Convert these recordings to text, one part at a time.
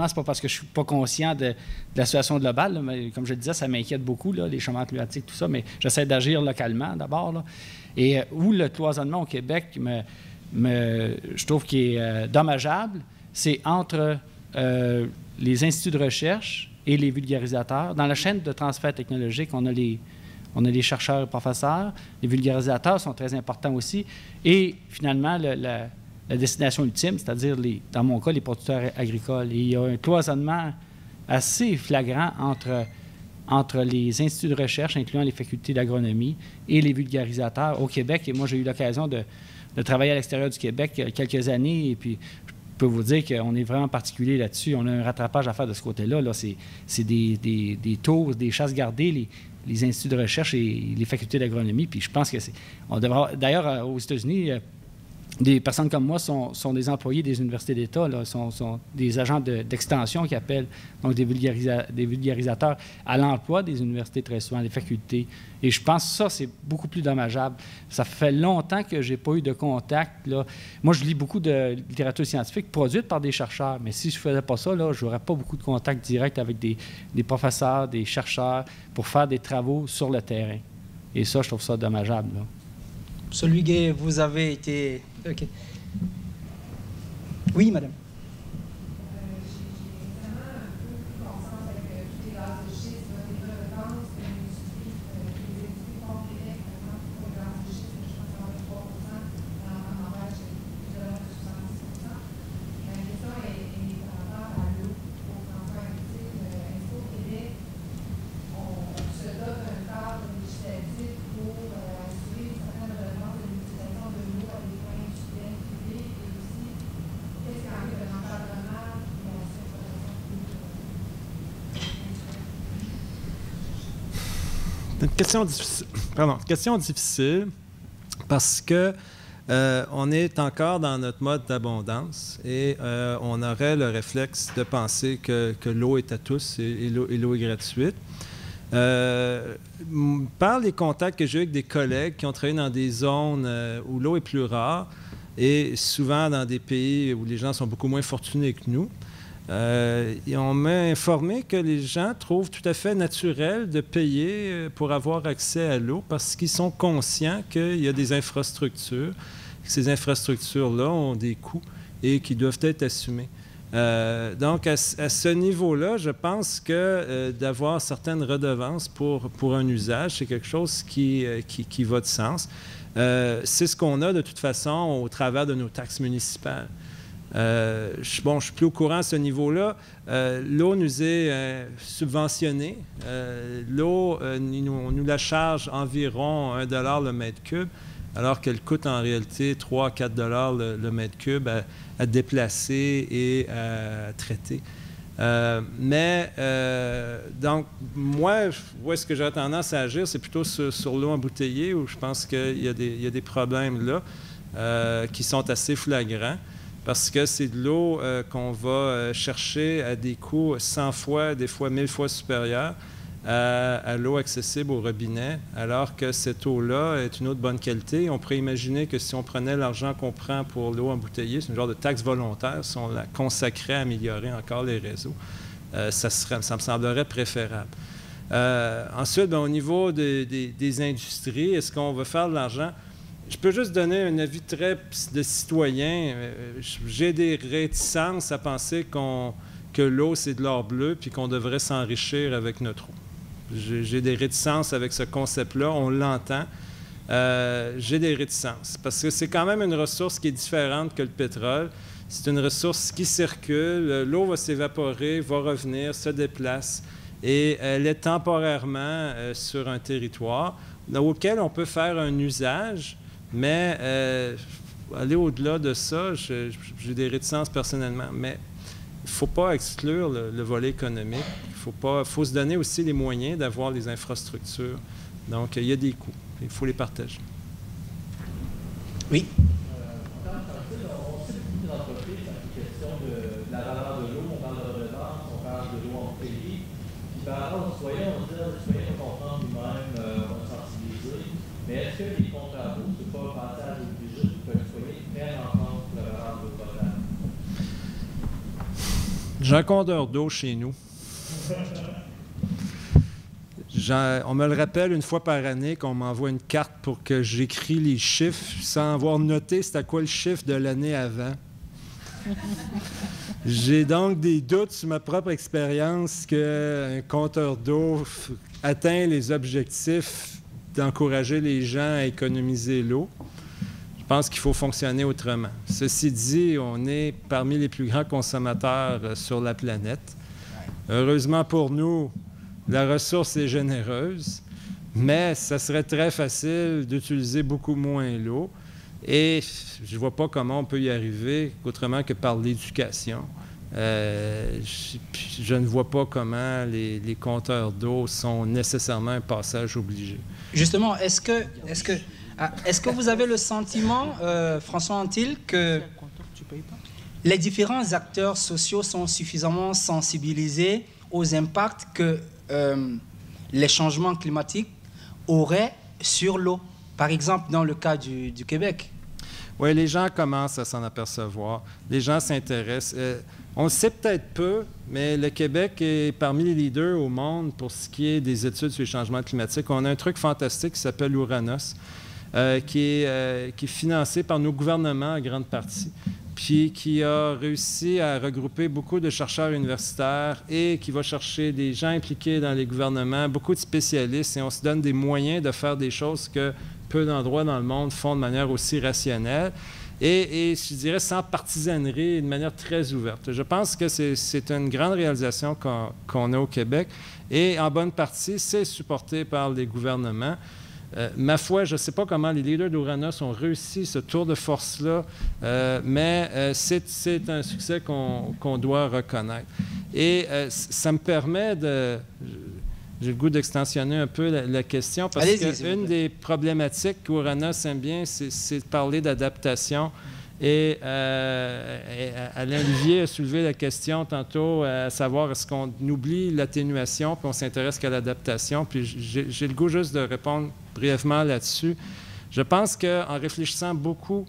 c'est pas parce que je suis pas conscient de la situation globale, là, mais comme je le disais, ça m'inquiète beaucoup, là, les changements climatiques, tout ça, mais j'essaie d'agir localement d'abord, là. Et où le cloisonnement au Québec, je trouve qu'il est dommageable, c'est entre les instituts de recherche et les vulgarisateurs. Dans la chaîne de transfert technologique, on a les chercheurs et professeurs. Les vulgarisateurs sont très importants aussi. Et finalement, la destination ultime, c'est-à-dire, dans mon cas, les producteurs agricoles. Et il y a un cloisonnement assez flagrant entre les instituts de recherche, incluant les facultés d'agronomie, et les vulgarisateurs au Québec. Et moi, j'ai eu l'occasion de travailler à l'extérieur du Québec il y a quelques années. Et puis, je peux vous dire qu'on est vraiment particulier là-dessus. On a un rattrapage à faire de ce côté-là. Là, c'est des tours, des chasses gardées, les instituts de recherche et les facultés d'agronomie. Puis je pense que on devrait... D'ailleurs, aux États-Unis, des personnes comme moi sont des employés des universités d'État, là, sont des agents d'extension qui appellent, donc des vulgarisateurs à l'emploi des universités, très souvent, des facultés. Et je pense que ça, c'est beaucoup plus dommageable. Ça fait longtemps que je n'ai pas eu de contact, là. Moi, je lis beaucoup de littérature scientifique produite par des chercheurs, mais si je ne faisais pas ça, je n'aurais pas beaucoup de contact direct avec des professeurs, des chercheurs, pour faire des travaux sur le terrain. Et ça, je trouve ça dommageable, là. Monsieur Luguet, vous avez été... OK. Oui, madame. Question difficile parce que on est encore dans notre mode d'abondance et on aurait le réflexe de penser que l'eau est à tous et l'eau est gratuite. Par les contacts que j'ai eu avec des collègues qui ont travaillé dans des zones où l'eau est plus rare et souvent dans des pays où les gens sont beaucoup moins fortunés que nous, et on m'a informé que les gens trouvent tout à fait naturel de payer pour avoir accès à l'eau parce qu'ils sont conscients qu'il y a des infrastructures. Ces infrastructures-là ont des coûts et qui doivent être assumés. Donc, à ce niveau-là, je pense que d'avoir certaines redevances pour un usage, c'est quelque chose qui va de sens. C'est ce qu'on a de toute façon au travers de nos taxes municipales. Je suis plus au courant à ce niveau-là. L'eau nous est subventionnée. L'eau, on nous la charge environ 1 $ le mètre cube, alors qu'elle coûte en réalité 3 à 4 $ le mètre cube à déplacer et à traiter. Donc, moi, où est-ce que j'aurais tendance à agir? C'est plutôt sur l'eau embouteillée, où je pense qu'il y a des problèmes là qui sont assez flagrants. Parce que c'est de l'eau qu'on va chercher à des coûts 100 fois, des fois 1000 fois supérieurs à l'eau accessible au robinet, alors que cette eau-là est une eau de bonne qualité. On pourrait imaginer que si on prenait l'argent qu'on prend pour l'eau embouteillée, c'est une genre de taxe volontaire, si on la consacrait à améliorer encore les réseaux, ça me semblerait préférable. Ensuite, au niveau des industries, est-ce qu'on veut faire de l'argent? Je peux juste donner un avis très de citoyen. J'ai des réticences à penser que l'eau, c'est de l'or bleu puis qu'on devrait s'enrichir avec notre eau. J'ai des réticences avec ce concept-là. On l'entend. J'ai des réticences parce que c'est quand même une ressource qui est différente que le pétrole. C'est une ressource qui circule. L'eau va s'évaporer, va revenir, se déplace et elle est temporairement sur un territoire auquel on peut faire un usage. Mais aller au-delà de ça, j'ai des réticences personnellement. Mais il ne faut pas exclure le volet économique. Il faut se donner aussi les moyens d'avoir les infrastructures. Donc, il y a des coûts. Il faut les partager. Oui. On sait beaucoup d'entreprises dans la question de la valeur de l'eau. On parle de redevance, on parle de l'eau en pays. Puis par rapport aux citoyens, on dit que les citoyens vont comprendre nous-mêmes, vont sensibiliser. Mais est-ce que les contrats d'eau, c'est pas un passage obligé pour que les citoyens prennent en compte la valeur de l'eau potable? J'ai un compteur d'eau chez nous. On me le rappelle une fois par année qu'on m'envoie une carte pour que j'écris les chiffres sans avoir noté c'était quoi le chiffre de l'année avant. J'ai donc des doutes sur ma propre expérience qu'un compteur d'eau atteint les objectifs d'encourager les gens à économiser l'eau. Je pense qu'il faut fonctionner autrement. Ceci dit, on est parmi les plus grands consommateurs sur la planète. Heureusement pour nous, la ressource est généreuse, mais ça serait très facile d'utiliser beaucoup moins l'eau. Et je ne vois pas comment on peut y arriver autrement que par l'éducation. Je ne vois pas comment les compteurs d'eau sont nécessairement un passage obligé. Justement, est-ce que vous avez le sentiment, François Antil, que les différents acteurs sociaux sont suffisamment sensibilisés aux impacts que les changements climatiques auraient sur l'eau, par exemple dans le cas du Québec? Oui, les gens commencent à s'en apercevoir. Les gens s'intéressent. On le sait peut-être peu, mais le Québec est parmi les leaders au monde pour ce qui est des études sur les changements climatiques. On a un truc fantastique qui s'appelle Ouranos, qui est financé par nos gouvernements en grande partie, puis qui a réussi à regrouper beaucoup de chercheurs universitaires et qui va chercher des gens impliqués dans les gouvernements, beaucoup de spécialistes, et on se donne des moyens de faire des choses que peu d'endroits dans le monde font de manière aussi rationnelle et je dirais sans partisanerie et de manière très ouverte. Je pense que c'est une grande réalisation qu'on a au Québec et en bonne partie, c'est supporté par les gouvernements. Ma foi, je ne sais pas comment les leaders d'Ouranos ont réussi ce tour de force-là, mais c'est un succès qu'on doit reconnaître. Et ça me permet de... J'ai le goût d'extensionner un peu la question, parce qu'une des problématiques qu'Ouranos aime bien, c'est de parler d'adaptation. Et Alain Olivier a soulevé la question tantôt, à savoir est-ce qu'on oublie l'atténuation puis on s'intéresse qu'à l'adaptation. Puis j'ai le goût juste de répondre brièvement là-dessus. Je pense qu'en réfléchissant beaucoup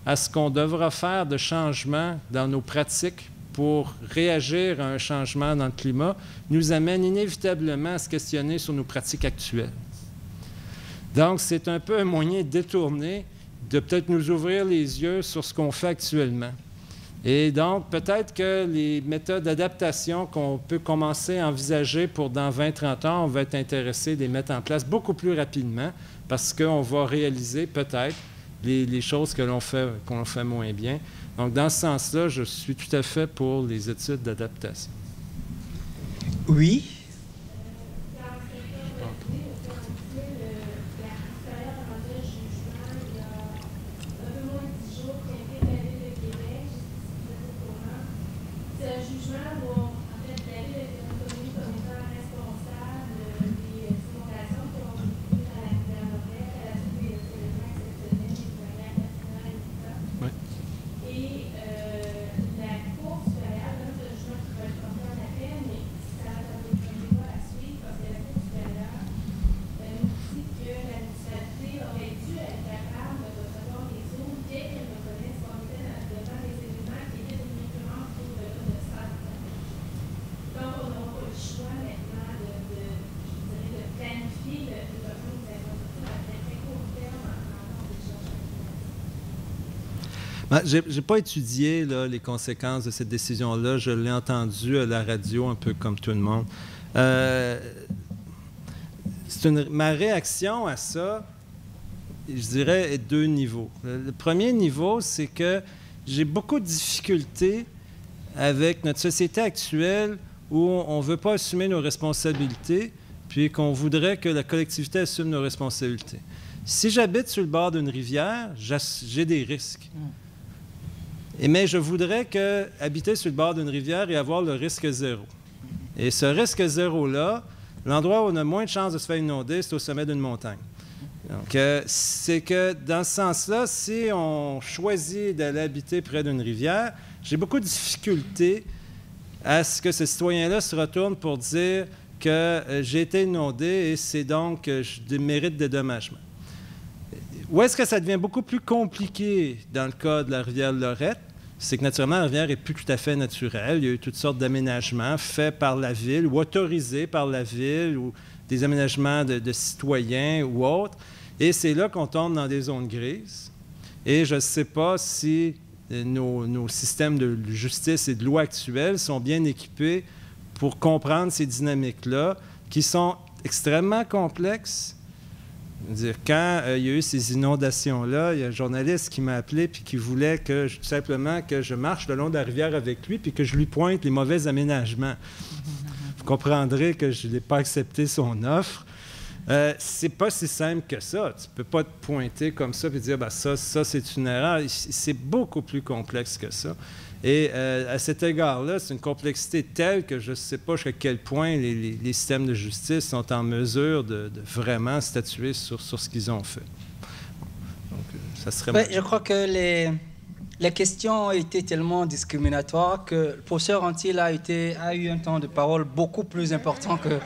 à ce qu'on devra faire de changement dans nos pratiques pour réagir à un changement dans le climat, nous amène inévitablement à se questionner sur nos pratiques actuelles. Donc, c'est un peu un moyen détourné de peut-être nous ouvrir les yeux sur ce qu'on fait actuellement. Et donc, peut-être que les méthodes d'adaptation qu'on peut commencer à envisager pour dans 20-30 ans, on va être intéressé de les mettre en place beaucoup plus rapidement parce qu'on va réaliser peut-être les choses qu'on fait moins bien. Donc, dans ce sens-là, je suis tout à fait pour les études d'adaptation. Oui. Je n'ai pas étudié là, les conséquences de cette décision-là. Je l'ai entendu à la radio, un peu comme tout le monde. Ma réaction à ça, je dirais, est deux niveaux. Le premier niveau, c'est que j'ai beaucoup de difficultés avec notre société actuelle où on ne veut pas assumer nos responsabilités, puis qu'on voudrait que la collectivité assume nos responsabilités. Si j'habite sur le bord d'une rivière, j'ai des risques. Mais je voudrais habiter sur le bord d'une rivière et avoir le risque zéro. Et ce risque zéro-là, l'endroit où on a moins de chances de se faire inonder, c'est au sommet d'une montagne. Donc, c'est que dans ce sens-là, si on choisit d'aller habiter près d'une rivière, j'ai beaucoup de difficultés à ce que ce citoyen-là se retourne pour dire que j'ai été inondé et c'est donc que je mérite dédommagement. Où est-ce que ça devient beaucoup plus compliqué dans le cas de la rivière Lorette? c'est que naturellement, la rivière n'est plus tout à fait naturelle. Il y a eu toutes sortes d'aménagements faits par la ville ou autorisés par la ville ou des aménagements de citoyens ou autres. Et c'est là qu'on tombe dans des zones grises. Et je ne sais pas si nos systèmes de justice et de loi actuels sont bien équipés pour comprendre ces dynamiques-là qui sont extrêmement complexes. Dire, quand il y a eu ces inondations-là, il y a un journaliste qui m'a appelé puis qui voulait tout simplement que je marche le long de la rivière avec lui puis que je lui pointe les mauvais aménagements. Vous comprendrez que je n'ai pas accepté son offre. C'est pas si simple que ça. Tu peux pas te pointer comme ça et dire ça c'est une erreur. C'est beaucoup plus complexe que ça. Et à cet égard-là, c'est une complexité telle que je ne sais pas jusqu'à quel point les systèmes de justice sont en mesure de vraiment statuer sur ce qu'ils ont fait. Donc, ça serait... Oui, je crois que les questions ont été tellement discriminatoires que le professeur Antil a eu un temps de parole beaucoup plus important que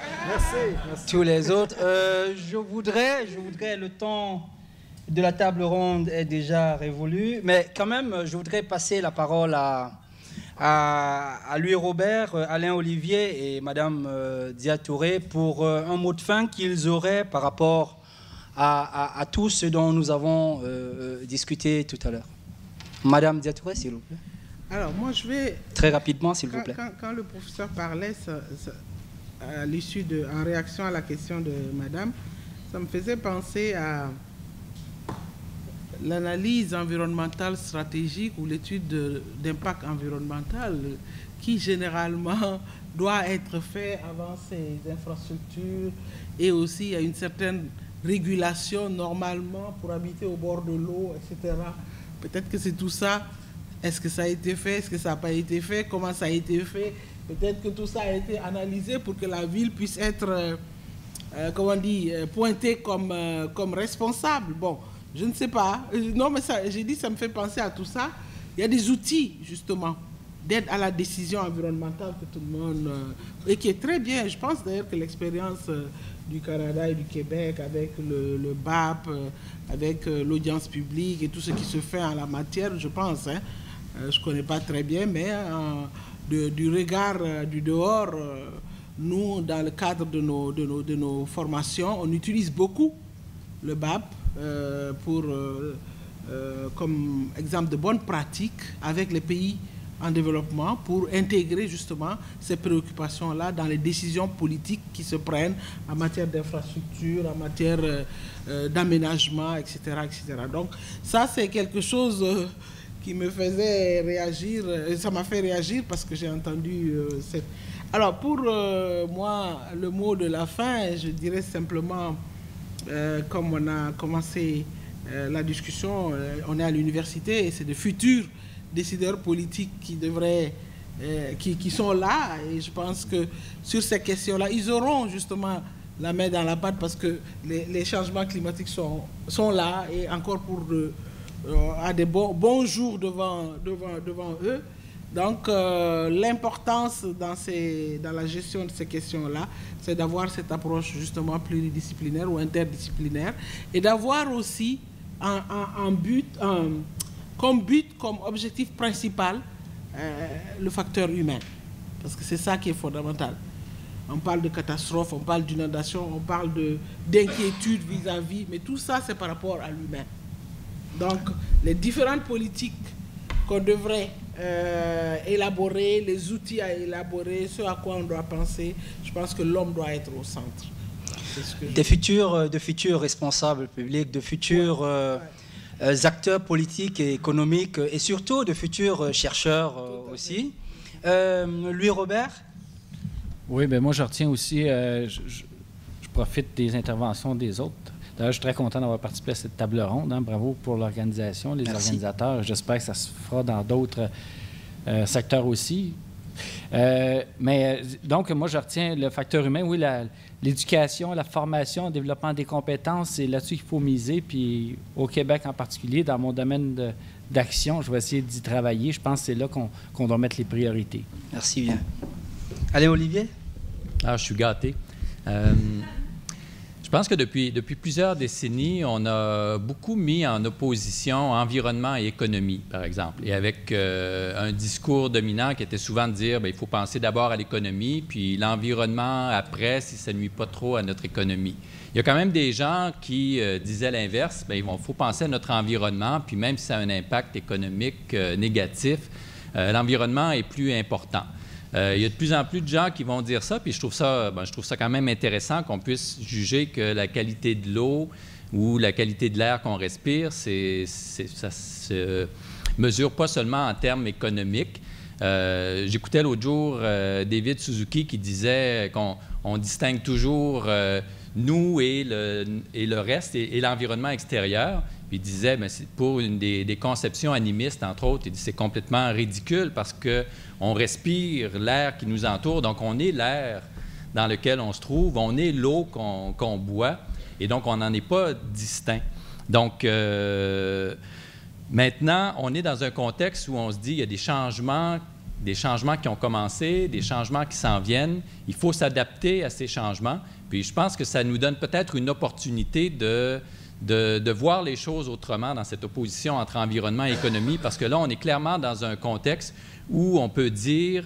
tous les autres. Je voudrais, le temps de la table ronde est déjà révolu, mais quand même, je voudrais passer la parole à Louis Robert, Alain Olivier et Madame Dia Touré pour un mot de fin qu'ils auraient par rapport à tout ce dont nous avons discuté tout à l'heure. Madame Dia Touré, s'il vous plaît. Alors, moi, je vais... Très rapidement, s'il vous plaît. Quand le professeur parlait, à l'issue en réaction à la question de Madame, ça me faisait penser à l'analyse environnementale stratégique ou l'étude d'impact environnemental qui généralement doit être fait avant ces infrastructures et aussi il y a une certaine régulation normalement pour habiter au bord de l'eau, etc. Peut-être que c'est tout ça. Est-ce que ça a été fait? Est-ce que ça n'a pas été fait? Comment ça a été fait? Peut-être que tout ça a été analysé pour que la ville puisse être, pointée comme responsable. Bon, je ne sais pas. Non, mais j'ai dit, ça me fait penser à tout ça. Il y a des outils, justement, d'aide à la décision environnementale que tout le monde... et qui est très bien. Je pense d'ailleurs que l'expérience du Canada et du Québec avec le BAP, avec l'audience publique et tout ce qui se fait en la matière, je pense. Je ne connais pas très bien, mais du regard du dehors, nous, dans le cadre de nos formations, on utilise beaucoup le BAP comme exemple de bonne pratique avec les pays en développement pour intégrer justement ces préoccupations-là dans les décisions politiques qui se prennent en matière d'infrastructure, en matière d'aménagement, etc., etc. Donc ça, c'est quelque chose qui me faisait réagir, ça m'a fait réagir parce que j'ai entendu cette... Alors pour moi, le mot de la fin, je dirais simplement, comme on a commencé la discussion, on est à l'université et c'est de futurs décideurs politiques qui devraient, qui sont là, et je pense que sur ces questions-là, ils auront justement la main dans la pâte parce que les changements climatiques sont là et encore pour à des bons jours devant eux. Donc l'importance dans la gestion de ces questions-là, c'est d'avoir cette approche justement pluridisciplinaire ou interdisciplinaire et d'avoir aussi comme objectif principal le facteur humain. Parce que c'est ça qui est fondamental. On parle de catastrophe, on parle d'inondation, on parle d'inquiétude vis-à-vis, mais tout ça, c'est par rapport à l'humain. Donc, les différentes politiques qu'on devrait élaborer, les outils à élaborer, ce à quoi on doit penser, je pense que l'homme doit être au centre. De futurs responsables publics, de futurs acteurs politiques et économiques et surtout de futurs chercheurs aussi. Louis Robert? Oui, bien moi je retiens aussi, je profite des interventions des autres. D'ailleurs, je suis très content d'avoir participé à cette table ronde. Bravo pour l'organisation, les organisateurs. J'espère que ça se fera dans d'autres secteurs aussi. Mais donc, moi, je retiens le facteur humain. Oui, l'éducation, la formation, le développement des compétences, c'est là-dessus qu'il faut miser. Puis au Québec en particulier, dans mon domaine d'action, je vais essayer d'y travailler. Je pense que c'est là qu'on doit mettre les priorités. Merci bien. Allez, Olivier? Ah, je suis gâté. Je pense que depuis plusieurs décennies, on a beaucoup mis en opposition environnement et économie, par exemple, et avec un discours dominant qui était souvent de dire il faut penser d'abord à l'économie, puis l'environnement après, si ça ne nuit pas trop à notre économie. Il y a quand même des gens qui disaient l'inverse, il faut penser à notre environnement, puis même si ça a un impact économique négatif, l'environnement est plus important. Il y a de plus en plus de gens qui vont dire ça, puis je trouve ça quand même intéressant qu'on puisse juger que la qualité de l'eau ou la qualité de l'air qu'on respire, ça se mesure pas seulement en termes économiques. J'écoutais l'autre jour David Suzuki qui disait qu'on distingue toujours nous et le reste et l'environnement extérieur. Puis il disait, pour une des conceptions animistes, entre autres, il dit c'est complètement ridicule parce qu'on respire l'air qui nous entoure, donc on est l'air dans lequel on se trouve, on est l'eau qu'on boit, et donc on n'en est pas distinct. Donc maintenant, on est dans un contexte où on se dit il y a des changements qui ont commencé, des changements qui s'en viennent, il faut s'adapter à ces changements, puis je pense que ça nous donne peut-être une opportunité de voir les choses autrement dans cette opposition entre environnement et économie, parce que là, on est clairement dans un contexte où on peut dire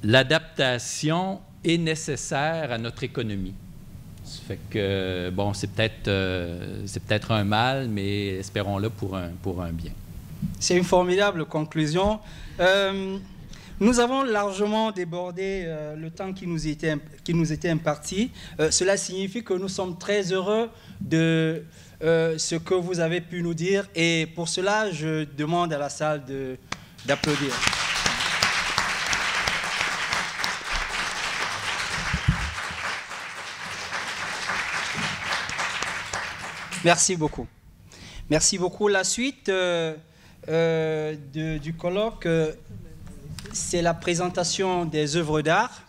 l'adaptation est nécessaire à notre économie. Ça fait que, bon, c'est peut-être un mal, mais espérons-le pour un bien. C'est une formidable conclusion. Nous avons largement débordé le temps qui nous était imparti. Cela signifie que nous sommes très heureux de ce que vous avez pu nous dire. Et pour cela, je demande à la salle d'applaudir. Merci beaucoup. Merci beaucoup. La suite du colloque, c'est la présentation des œuvres d'art.